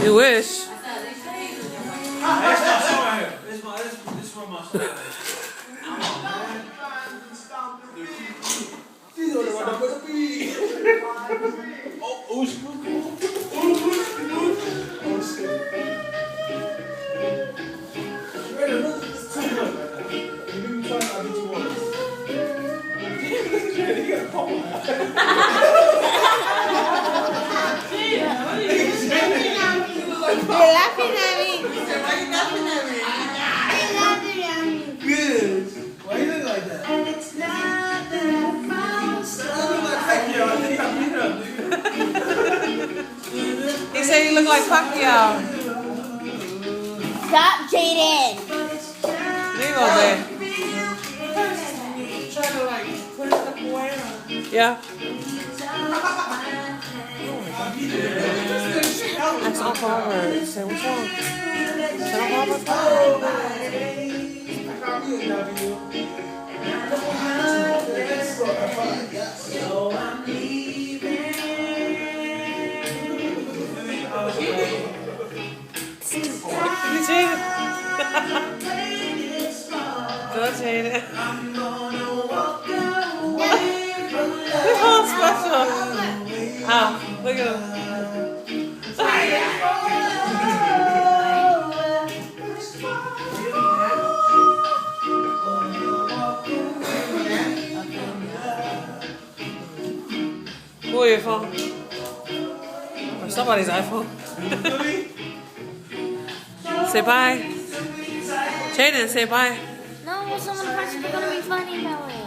You wish. That's my soul right here. This is from my soul. You're laughing at me. Why you laughing at me? You're laughing at me. Good. Why you look like that? And it's not that I found He said you look like Pacquiao. Stop, Jaden. There you go, Jay. Try to like put it up away. Yeah. Ask Uncle Robert. Say, what's wrong? Say, Uncle Robert, You Jaden. Go, Jaden. He's all special. Ah, look at him. Pull your phone. Or somebody's iPhone. Say bye. Jaden, say bye. No, someone has to be funny that way.